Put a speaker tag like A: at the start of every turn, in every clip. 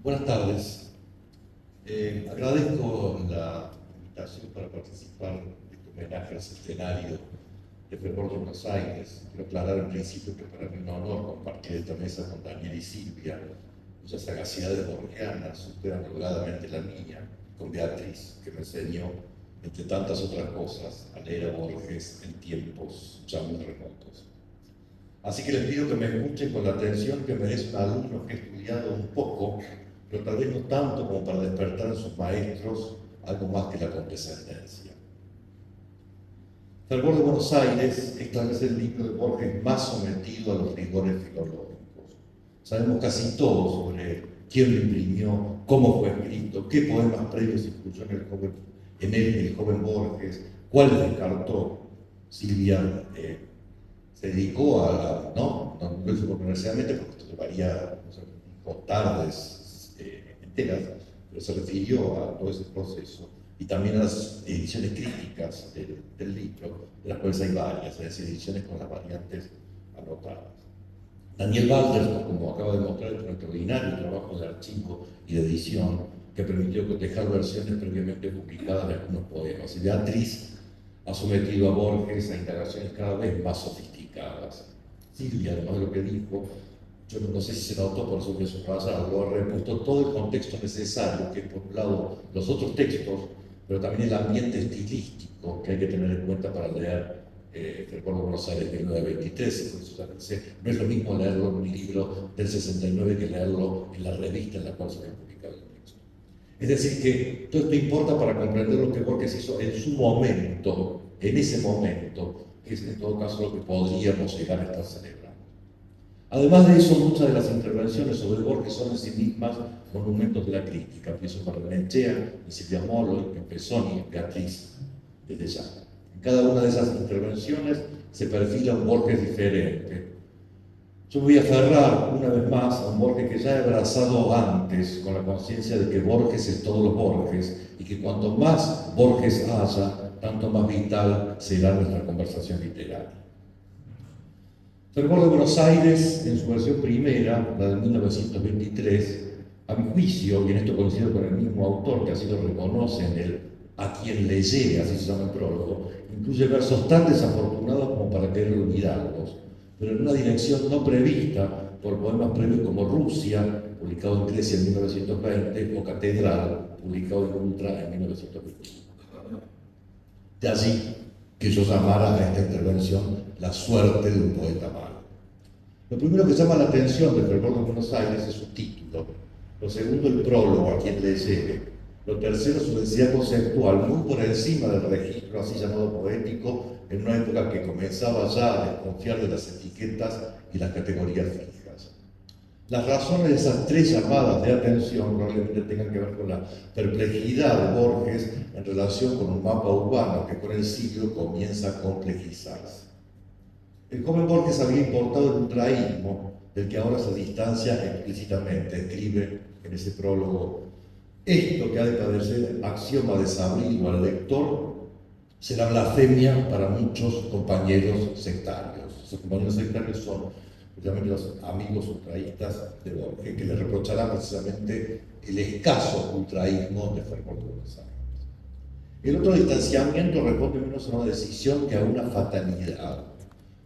A: Buenas tardes. Agradezco la invitación para participar de este homenaje al centenario de Fervor de Buenos Aires. Quiero aclarar en principio que para mí es un honor compartir esta mesa con Daniel y Silvia, cuyas sagacidades borgianas superan holgadamente la mía, con Beatriz, que me enseñó, entre tantas otras cosas, a leer a Borges en tiempos ya muy remotos. Así que les pido que me escuchen con la atención que merece un alumno que ha estudiado un poco, pero tal vez no tanto como para despertar en sus maestros algo más que la condescendencia. Fervor de Buenos Aires es tal vez el libro de Borges más sometido a los rigores filológicos. Sabemos casi todo sobre quién lo imprimió, cómo fue escrito, qué poemas previos incluyó en él el joven Borges, cuáles descartó. Silvia se dedicó no lo hizo comercialmente porque esto llevaría tardes enteras, pero se refirió a todo ese proceso y también a las ediciones críticas del libro, de las cuales hay varias, es decir, ediciones con las variantes anotadas. Daniel Walder, como acaba de mostrar, es un extraordinario trabajo de archivo y de edición que permitió cotejar versiones previamente publicadas de algunos poemas. Y Beatriz ha sometido a Borges a indagaciones cada vez más sofisticadas. Silvia, además de lo que dijo, yo no sé si se notó, por eso voy a subrayarlo, ha repuesto todo el contexto necesario, que es por un lado los otros textos, pero también el ambiente estilístico que hay que tener en cuenta para leer Fervor de Buenos Aires de 1923, por eso no es lo mismo leerlo en un libro del 69 que leerlo en la revista en la cual se había publicado el texto. Es decir, que todo esto importa para comprender lo que Borges hizo en su momento, en ese momento, que es en todo caso lo que podríamos llegar a estar celebrando. Además de eso, muchas de las intervenciones sobre Borges son en sí mismas monumentos de la crítica. Pienso en Barrenechea, en Silvia Molo, en Pesoni, en Beatriz, desde ya. En cada una de esas intervenciones se perfila un Borges diferente. Yo me voy a aferrar una vez más a un Borges que ya he abrazado antes, con la conciencia de que Borges es todos los Borges, y que cuanto más Borges haya, tanto más vital será nuestra conversación literaria. Fervor de Buenos Aires, en su versión primera, la de 1923, a mi juicio, y en esto coincido con el mismo autor que así lo reconoce en el A quien le llegue, así se llama el prólogo, incluye versos tan desafortunados como para querer olvidarlos, pero en una dirección no prevista por poemas previos como Rusia, publicado en Grecia en 1920, o Catedral, publicado en Ultra en 1925. De allí que yo llamara a esta intervención la suerte de un poeta malo. Lo primero que llama la atención de Fervor de Buenos Aires es su título. Lo segundo, el prólogo, a quien le llegue. Lo tercero, su densidad conceptual, muy por encima del registro así llamado poético, en una época que comenzaba ya a desconfiar de las etiquetas y las categorías fijas. Las razones de esas tres llamadas de atención probablemente tengan que ver con la perplejidad de Borges en relación con un mapa urbano que con el siglo comienza a complejizarse. El joven Borges había importado el ultraísmo, del que ahora se distancia explícitamente, escribe en ese prólogo: esto que ha de padecer axioma desabrigo al lector será blasfemia para muchos compañeros sectarios. Esos compañeros sectarios son precisamente los amigos ultraístas de Borges, que le reprocharán precisamente el escaso ultraísmo de Fervor de Buenos Aires. El otro distanciamiento responde menos a una decisión que a una fatalidad.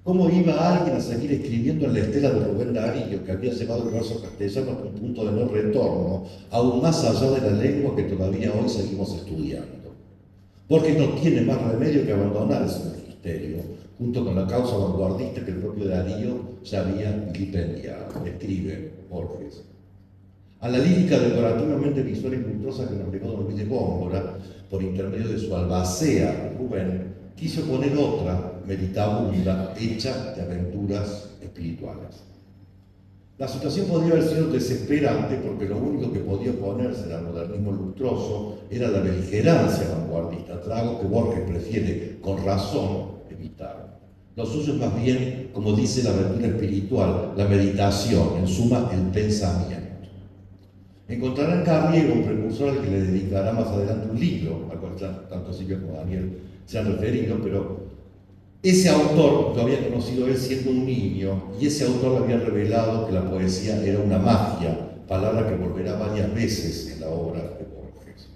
A: ¿Cómo iba alguien a seguir escribiendo en la estela de Rubén Darío, que había llevado el verso castellano a un punto de no retorno, aún más allá de la lengua que todavía hoy seguimos estudiando? Borges no tiene más remedio que abandonar ese magisterio, junto con la causa vanguardista que el propio Darío ya había vilipendiado. Escribe Borges: a la lírica decorativamente visual y cultuosa que nos legó Don Luis de Góngora, por intermedio de su albacea Rubén, quiso poner otra, meditabunda, hecha de aventuras espirituales. La situación podría haber sido desesperante porque lo único que podía oponerse al modernismo lustroso era la beligerancia vanguardista, trago que Borges prefiere, con razón, evitar. Lo suyo es más bien, como dice, la aventura espiritual, la meditación, en suma, el pensamiento. Encontrará en Carriego un precursor al que le dedicará más adelante un libro, al cual tanto Silvia como Daniel se han referido, pero ese autor lo había conocido él siendo un niño, y ese autor le había revelado que la poesía era una magia palabra que volverá varias veces en la obra de Borges.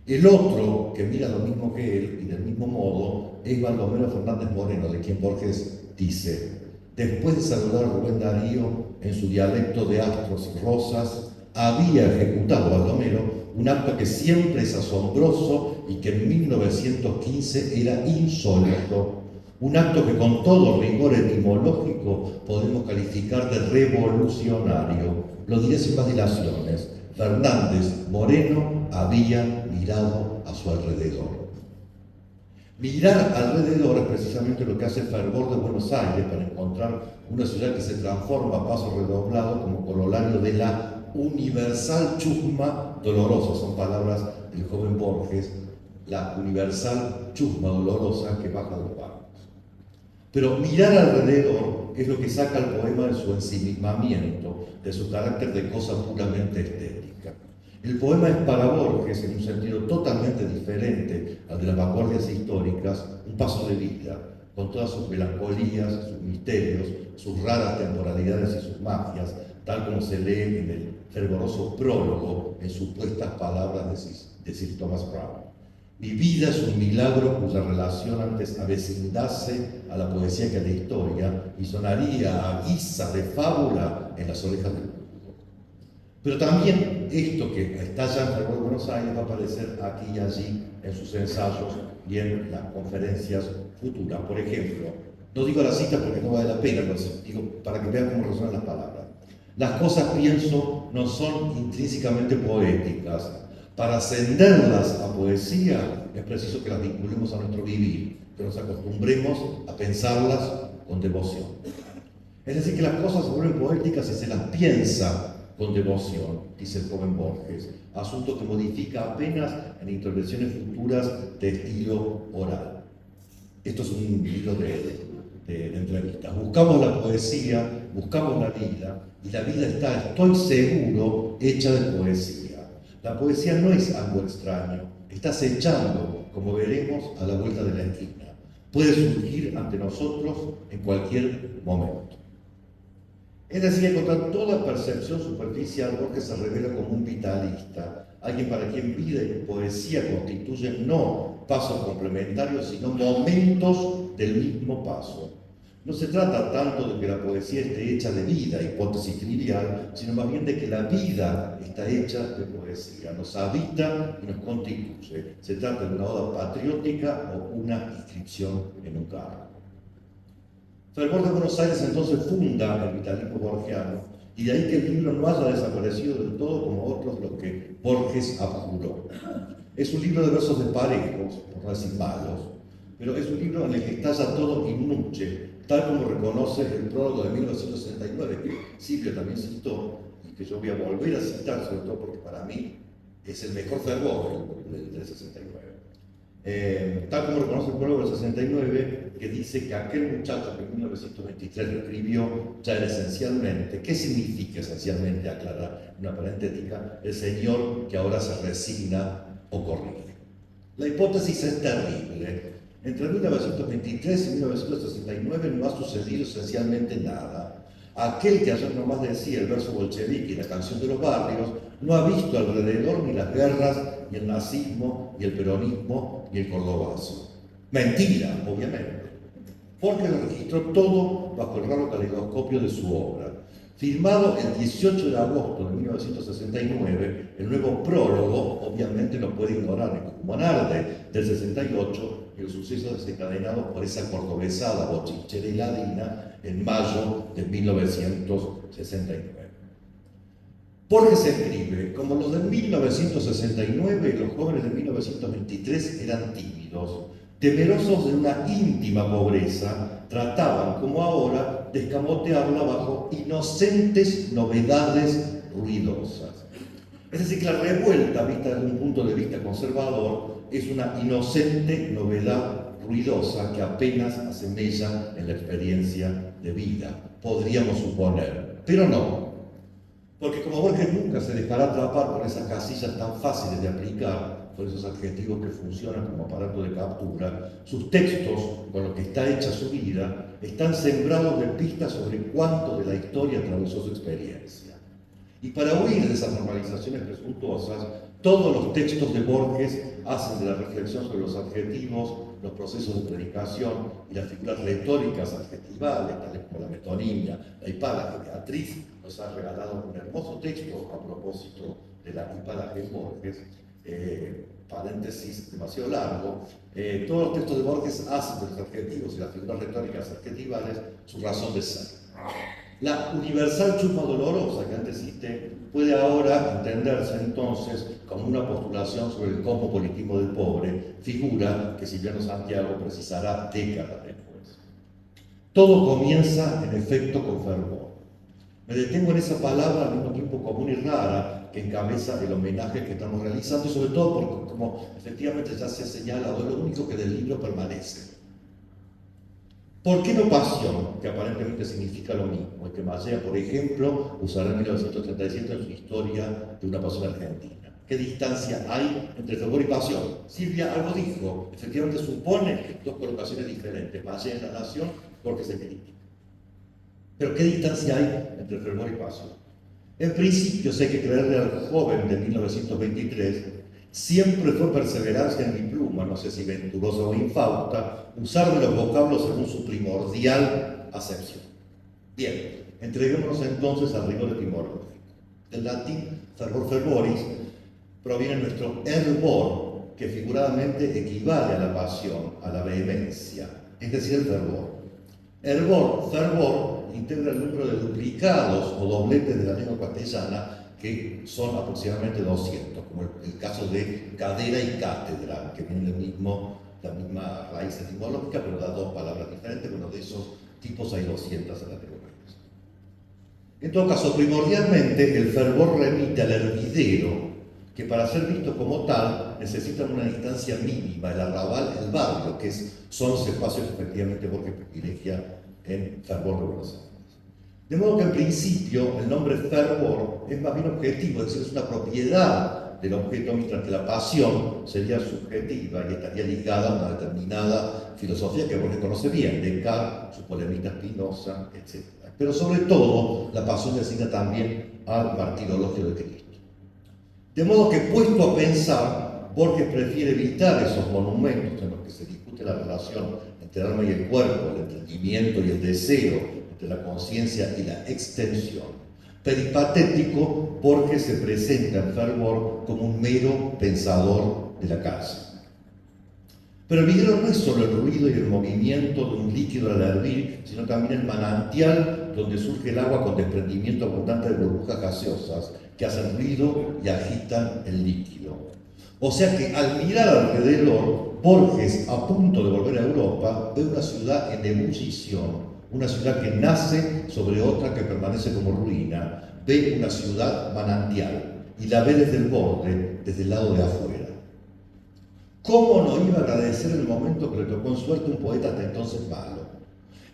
A: El otro que mira lo mismo que él y del mismo modo es Baldomero Fernández Moreno, de quien Borges dice: después de saludar a Rubén Darío en su dialecto de astros y rosas, había ejecutado Baldomero un acto que siempre es asombroso y que en 1915 era insólito. Un acto que con todo rigor etimológico podemos calificar de revolucionario. Lo diré sin más dilaciones. Fernández Moreno había mirado a su alrededor. Mirar alrededor es precisamente lo que hace el fervor de Buenos Aires para encontrar una ciudad que se transforma a paso redoblado como corolario de la universal chusma dolorosa. Son palabras del joven Borges, la universal chusma dolorosa que baja de los barcos. Pero mirar alrededor es lo que saca al poema de su ensimismamiento, de su carácter de cosa puramente estética. El poema es para Borges, en un sentido totalmente diferente al de las vanguardias históricas, un paso de vida, con todas sus melancolías, sus misterios, sus raras temporalidades y sus magias, tal como se lee en el fervoroso prólogo en supuestas palabras de Sir Thomas Browne. Mi vida es un milagro cuya relación antes avecindase a la poesía que a la historia y sonaría a guisa de fábula en las orejas del público. Pero también esto que está ya en el de Buenos Aires va a aparecer aquí y allí en sus ensayos y en las conferencias futuras. Por ejemplo, no digo las citas porque no vale la pena, pero digo para que vean cómo resuenan las palabras. Las cosas, pienso, no son intrínsecamente poéticas. Para ascenderlas a poesía es preciso que las vinculemos a nuestro vivir, que nos acostumbremos a pensarlas con devoción. Es decir, que las cosas se vuelven poéticas si se las piensa con devoción, dice el joven Borges, asunto que modifica apenas en intervenciones futuras de estilo oral. Esto es un libro de entrevistas. Buscamos la poesía, buscamos la vida, y la vida está, estoy seguro, hecha de poesía. La poesía no es algo extraño, está acechando, como veremos, a la vuelta de la esquina. Puede surgir ante nosotros en cualquier momento. Es decir, contra toda percepción superficial, Borges se revela como un vitalista, alguien para quien vida y poesía constituyen no pasos complementarios, sino momentos del mismo paso. No se trata tanto de que la poesía esté hecha de vida, hipótesis trivial, sino más bien de que la vida está hecha de poesía, nos habita y nos constituye. Se trata de una oda patriótica o una inscripción en un cargo. Fervor de Buenos Aires entonces funda el vitalismo borgiano, y de ahí que el libro no haya desaparecido del todo como otros los que Borges abjuró. Es un libro de versos desparejos, por no decir malos, pero es un libro en el que estalla todo in nuce, tal como reconoce el prólogo de 1969, que Silvia también citó, y que yo voy a volver a citar, sobre todo porque para mí es el mejor fervor del 69. Tal como reconoce el prólogo del 69, que dice que aquel muchacho que en 1923 lo escribió ya era esencialmente, ¿qué significa esencialmente? Aclarar una parentética, el señor que ahora se resigna o corrige. La hipótesis es terrible. Entre 1923 y 1969 no ha sucedido esencialmente nada. Aquel que ayer nomás decía el verso bolchevique y la canción de los barrios no ha visto alrededor ni las guerras, ni el nazismo, ni el peronismo, ni el cordobazo. Mentira, obviamente, porque lo registró todo bajo el raro caleidoscopio de su obra. Firmado el 18 de agosto de 1969, el nuevo prólogo obviamente no puede ignorar ni como Monarde del 68 y los sucesos desencadenados por esa cordobesada bochinchera y ladina en mayo de 1969. Borges escribe, como los de 1969, los jóvenes de 1923 eran tímidos, temerosos de una íntima pobreza, trataban, como ahora, de escamotearla bajo inocentes novedades ruidosas. Es decir, que la revuelta, vista desde un punto de vista conservador, es una inocente novedad ruidosa que apenas asemella en la experiencia de vida, podríamos suponer, pero no. Porque como Borges nunca se dejará atrapar por esas casillas tan fáciles de aplicar, por esos adjetivos que funcionan como aparato de captura, sus textos, con los que está hecha su vida, están sembrados de pistas sobre cuánto de la historia atravesó su experiencia. Y para huir de esas normalizaciones presuntuosas, todos los textos de Borges hacen de la reflexión sobre los adjetivos, los procesos de predicación y las figuras retóricas adjetivales, tales como la metonimia, la hipálaje. Beatriz nos ha regalado un hermoso texto a propósito de la hipálaje en Borges, paréntesis demasiado largo. Todos los textos de Borges hacen de los adjetivos y las figuras retóricas adjetivales su razón de ser. La universal chusma dolorosa que antes cité puede ahora entenderse entonces como una postulación sobre el cosmopolitismo del pobre, figura que Silviano Santiago precisará décadas después. Todo comienza en efecto con fervor. Me detengo en esa palabra al mismo tiempo común y rara que encabeza el homenaje que estamos realizando, y sobre todo porque, como efectivamente ya se ha señalado, es lo único que del libro permanece. ¿Por qué no pasión, que aparentemente significa lo mismo? Y que Mallea, por ejemplo, usará en 1937 en su historia de una pasión argentina. ¿Qué distancia hay entre fervor y pasión? Silvia algo dijo, efectivamente supone dos colocaciones diferentes. Mallea en La Nación, porque se critica. Pero ¿qué distancia hay entre fervor y pasión? En principio, si hay que creerle al joven de 1923, siempre fue perseverancia en mi pluma, no sé si venturosa o infausta, usar de los vocablos según su primordial acepción. Bien, entreguémonos entonces al rigor etimológico. Del latín fervor fervoris proviene nuestro hervor, que figuradamente equivale a la pasión, a la vehemencia, es decir, el fervor. Hervor, fervor, integra el número de duplicados o dobletes de la lengua castellana, que son aproximadamente 200, como el caso de cadera y cátedra, que vienen la misma raíz etimológica, pero da dos palabras diferentes. Bueno, de esos tipos hay 200 en la lengua. En todo caso, primordialmente, el fervor remite al hervidero, que para ser visto como tal necesita una distancia mínima, el arrabal, el barrio, que son los espacios que efectivamente Borges privilegia en Fervor de Buenos Aires. De modo que en principio el nombre fervor es más bien objetivo, es decir, es una propiedad del objeto, mientras que la pasión sería subjetiva y estaría ligada a una determinada filosofía que Borges conoce bien, Descartes, su polemista Spinoza, etc. Pero sobre todo, la pasión designa también al martirologio de Cristo. De modo que, puesto a pensar, Borges prefiere evitar esos monumentos en los que se discute la relación entre el alma y el cuerpo, el entendimiento y el deseo, entre la conciencia y la extensión. Peripatético, Borges se presenta en Fervor como un mero pensador de la casa. Pero el vidrio no es solo el ruido y el movimiento de un líquido al hervir, sino también el manantial donde surge el agua con desprendimiento abundante de burbujas gaseosas que hacen ruido y agitan el líquido. O sea que al mirar alrededor, Borges, a punto de volver a Europa, ve una ciudad en ebullición, una ciudad que nace sobre otra que permanece como ruina, ve una ciudad manantial y la ve desde el borde, desde el lado de afuera. ¿Cómo no iba a agradecer el momento que le tocó en suerte un poeta hasta entonces malo?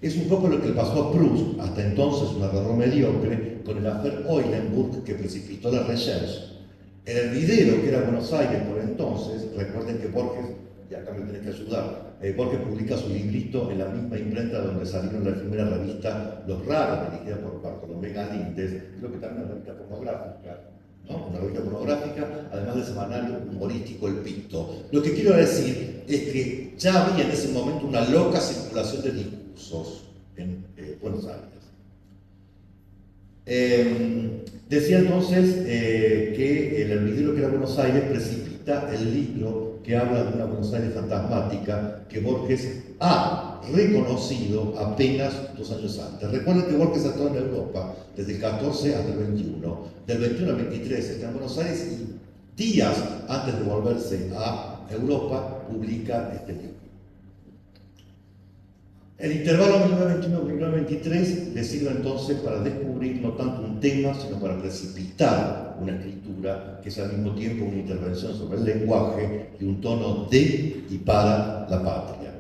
A: Es un poco lo que le pasó a Proust, hasta entonces un narrador mediocre, con el affaire Eulenburg que precipitó la Recherche. El hervidero, que era Buenos Aires por entonces, recuerden que Borges, y acá me tenés que ayudar, Borges publica su librito en la misma imprenta donde salieron la primera revista Los Raros, dirigida por Bartolomé Galíndez, creo que también una revista pornográfica, ¿no? Una revista pornográfica, además del semanario humorístico El Pito. Lo que quiero decir es que ya había en ese momento una loca circulación de discursos en Buenos Aires. Decía entonces que el hervidero que era Buenos Aires precipita el libro que habla de una Buenos Aires fantasmática que Borges ha reconocido apenas 2 años antes. Recuerden que Borges ha estado en Europa desde el 14 hasta el 21. Del 21 al 23 está en Buenos Aires y días antes de volverse a Europa publica este libro. El intervalo 1921-1923 le sirve entonces para descubrir no tanto un tema, sino para precipitar una escritura que es al mismo tiempo una intervención sobre el lenguaje y un tono de y para la patria.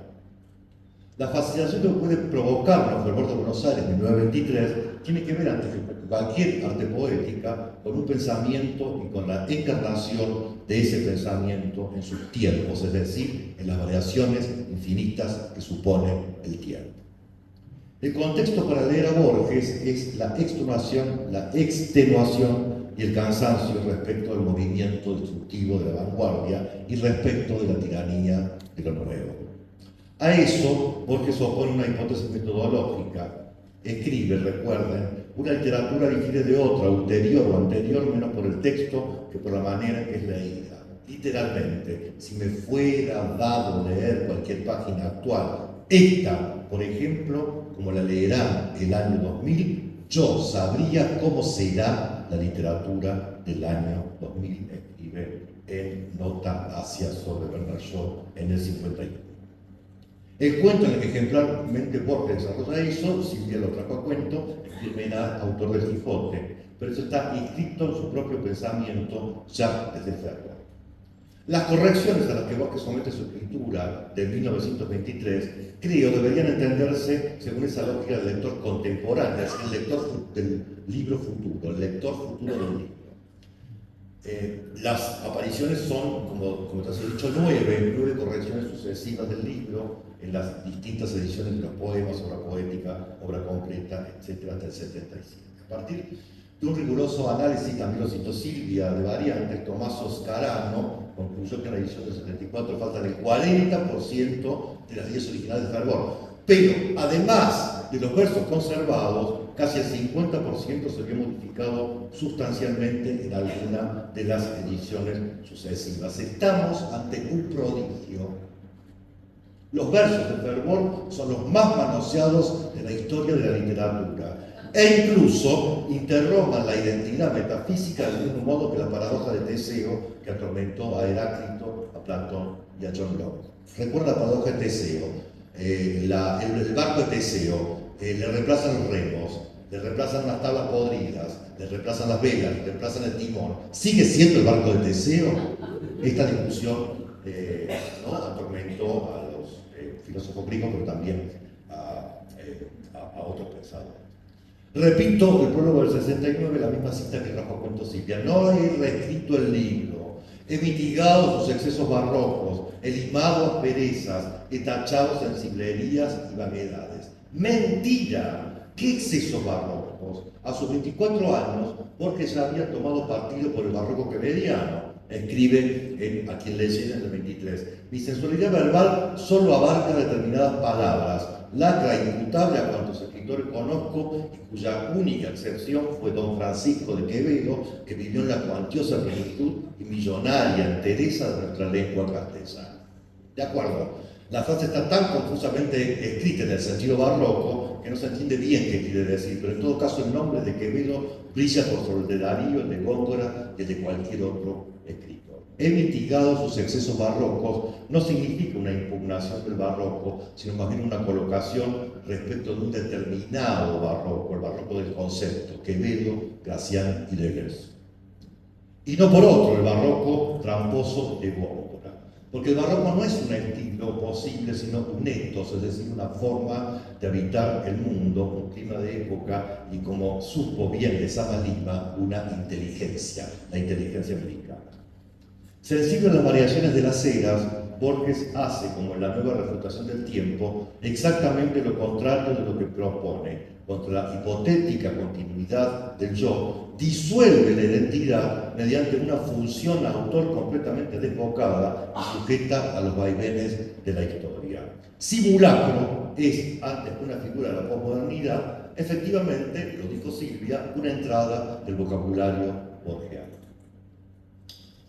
A: La fascinación que puede provocar un fervor de Buenos Aires en 1923 tiene que ver, antes que cualquier arte poética, con un pensamiento y con la encarnación de ese pensamiento en sus tiempos, es decir, en las variaciones infinitas que supone el tiempo. El contexto para leer a Borges es la extenuación y el cansancio respecto al movimiento destructivo de la vanguardia y respecto de la tiranía de lo nuevo. A eso, Borges opone una hipótesis metodológica. Escribe, recuerden, una literatura difiere de otra, ulterior o anterior, menos por el texto que por la manera en que es leída. Literalmente, si me fuera dado leer cualquier página actual, esta, por ejemplo, como la leerán el año 2000, yo sabría cómo será la literatura del año 2000, escribe en Nota hacia sobre Bernard Shaw en el 51. El cuento en el que ejemplarmente Borges desarrolla eso, Silvia lo trajo a cuento, Menard, autor del Quijote, pero eso está inscrito en su propio pensamiento ya desde Ferber. Las correcciones a las que Borges somete su escritura de 1923, creo, deberían entenderse según esa lógica del lector contemporáneo, es el lector del libro futuro, el lector futuro del libro. Las apariciones son, como te has dicho, nueve correcciones sucesivas del libro en las distintas ediciones de los poemas, obra poética, obra completa, etcétera, hasta el 77. A partir de un riguroso análisis, también lo citó Silvia, de variantes, Tommaso Scarano concluyó que en la edición del 74 faltan el 40% de las 10 originales de Fervor. Pero, además de los versos conservados, casi el 50% se vio modificado sustancialmente en alguna de las ediciones sucesivas. Estamos ante un prodigio. Los versos de Fervor son los más manoseados de la historia de la literatura e incluso interrogan la identidad metafísica del mismo modo que la paradoja de Teseo que atormentó a Heráclito, a Platón y a John Locke. Recuerda la paradoja de Teseo, el barco de Teseo, le reemplazan los remos, le reemplazan las tablas podridas, le reemplazan las velas, le reemplazan el timón. ¿Sigue siendo el barco de Teseo? Esta discusión atormentó a los filósofos griegos, pero también a otros pensadores. Repito el prólogo del 69, la misma cita que trajo a cuento Silvia. No he reescrito el libro, he mitigado sus excesos barrocos, he limado asperezas, he tachado sensiblerías y vaguedades. ¡Mentira! ¿Qué excesos barrocos? A sus 24 años, Borges ya había tomado partido por el barroco quevedeano. Escribe a quien leyera en el 23. Mi sensualidad verbal solo abarca determinadas palabras, lacra imputable a cuantos escritores conozco y cuya única excepción fue don Francisco de Quevedo, que vivió en la cuantiosa plenitud y millonaria entereza de nuestra lengua castellana. ¿De acuerdo? La frase está tan confusamente escrita en el sentido barroco que no se entiende bien qué quiere decir, pero en todo caso el nombre de Quevedo brilla por sobre el de Darío, el de Góngora y el de cualquier otro escritor. He mitigado sus excesos barrocos no significa una impugnación del barroco, sino más bien una colocación respecto de un determinado barroco, el barroco del concepto, Quevedo, Gracián y Deleuze. Y no por otro, el barroco tramposo de Góngora. Porque el barroco no es un estilo posible, sino un ethos, es decir, una forma de habitar el mundo, un clima de época y, como supo bien de Sama Lima, una inteligencia, la inteligencia americana. Sensible a las variaciones de las eras, Borges hace, como en la nueva refutación del tiempo, exactamente lo contrario de lo que propone. Contra la hipotética continuidad del yo, disuelve la identidad mediante una función autor completamente desbocada y sujeta a los vaivenes de la historia. Simulacro es, antes que una figura de la posmodernidad, efectivamente, lo dijo Silvia, una entrada del vocabulario borgiano.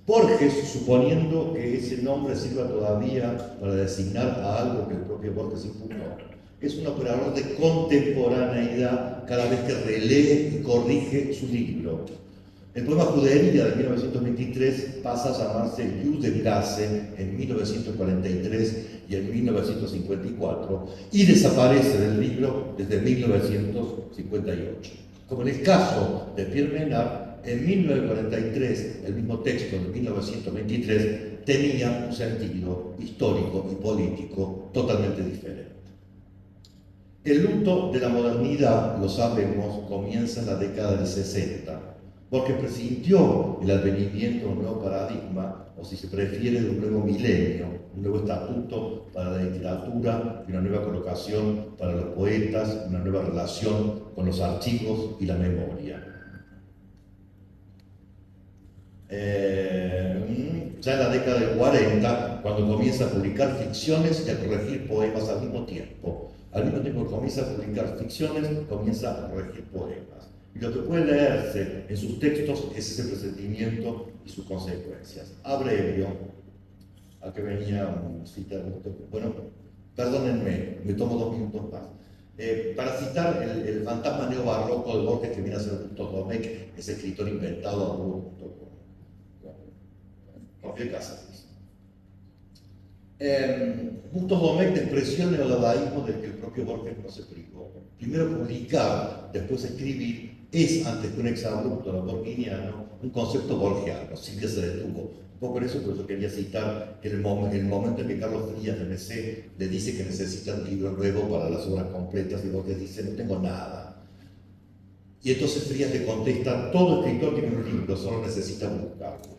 A: Borges, suponiendo que ese nombre sirva todavía para designar a algo que el propio Borges impugnó, es un operador de contemporaneidad cada vez que relee y corrige su libro. El poema Judería de 1923 pasa a llamarse Judengasse en 1943 y en 1954 y desaparece del libro desde 1958. Como en el caso de Pierre Menard, en 1943, el mismo texto de 1923 tenía un sentido histórico y político totalmente diferente. El luto de la modernidad, lo sabemos, comienza en la década del 60, porque presintió el advenimiento de un nuevo paradigma, o si se prefiere, de un nuevo milenio, un nuevo estatuto para la literatura y una nueva colocación para los poetas, una nueva relación con los archivos y la memoria. Ya en la década del 40, cuando comienza a publicar ficciones y a corregir poemas al mismo tiempo. Al mismo tiempo que comienza a publicar ficciones, comienza a corregir poemas. Y lo que puede leerse en sus textos es ese presentimiento y sus consecuencias. Abrevio, a que venía un citar, bueno, perdónenme, me tomo 2 minutos más. Para citar el fantasma neobarroco de Borges, que viene a ser Bustos Domecq, ese escritor inventado junto con Jorge Cáceres. Bustos Domecq expresó el neodadaísmo del que el propio Borges no se privó. Primero publicar, después escribir, es, antes que un exabrupto borginiano, un concepto borgiano, sin que se detuvo. Un poco por eso quería citar que el momento en que Carlos Frías de MC le dice que necesita un libro nuevo para las obras completas, y Borges dice, no tengo nada. Y entonces Frías le contesta, todo escritor tiene un libro, solo necesita buscarlo.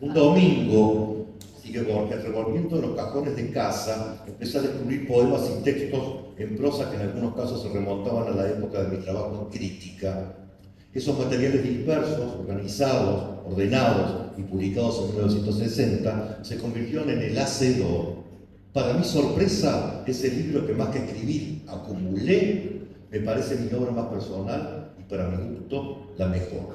A: Un domingo, sigue Borges, revolviendo en los cajones de casa, empecé a descubrir poemas y textos en prosa que en algunos casos se remontaban a la época de mi trabajo en crítica. Esos materiales dispersos, organizados, ordenados y publicados en 1960 se convirtieron en el hacedor. Para mi sorpresa, ese libro que más que escribir acumulé, me parece mi obra más personal y para mi gusto la mejor.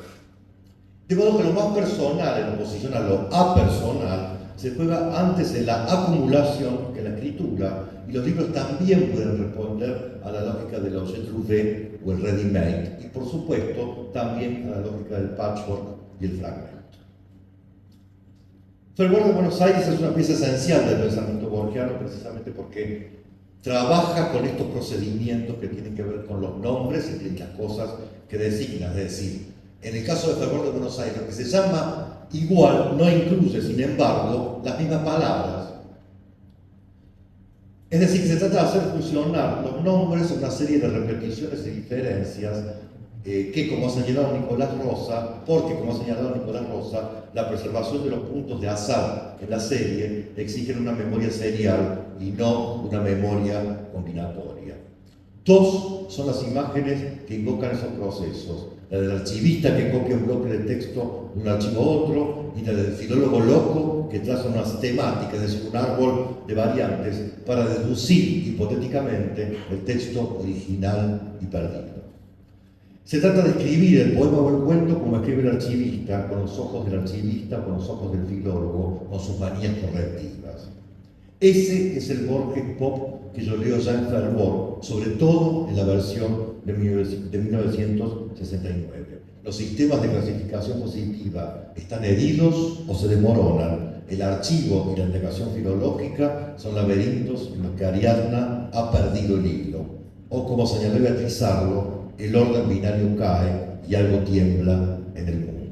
A: De modo que lo más personal, en oposición a lo apersonal, se juega antes en la acumulación que en la escritura, y los libros también pueden responder a la lógica del objet trouvé o el ready-made, y por supuesto también a la lógica del patchwork y el fragmento. Fervor de Buenos Aires es una pieza esencial del pensamiento borgiano, precisamente porque trabaja con estos procedimientos que tienen que ver con los nombres y las cosas que designan, es decir, en el caso de Fervor de Buenos Aires, lo que se llama igual no incluye, sin embargo, las mismas palabras. Es decir, que se trata de hacer funcionar los nombres en una serie de repeticiones y diferencias que, como ha señalado Nicolás Rosa, porque, como ha señalado Nicolás Rosa, la preservación de los puntos de azar en la serie exigen una memoria serial y no una memoria combinatoria. Dos son las imágenes que invocan esos procesos. La del archivista que copia un bloque de texto de un archivo a otro, y la del filólogo loco que traza unas temáticas, es decir, un árbol de variantes, para deducir hipotéticamente el texto original y perdido. Se trata de escribir el poema o el cuento como escribe el archivista, con los ojos del archivista, con los ojos del filólogo, con sus manías correctivas. Ese es el Borges pop que yo leo ya en fervor, sobre todo en la versión de 1969. Los sistemas de clasificación positiva están heridos o se desmoronan. El archivo y la indagación filológica son laberintos en los que Ariadna ha perdido el hilo. O, como señaló Beatriz Arlo, el orden binario cae y algo tiembla en el mundo.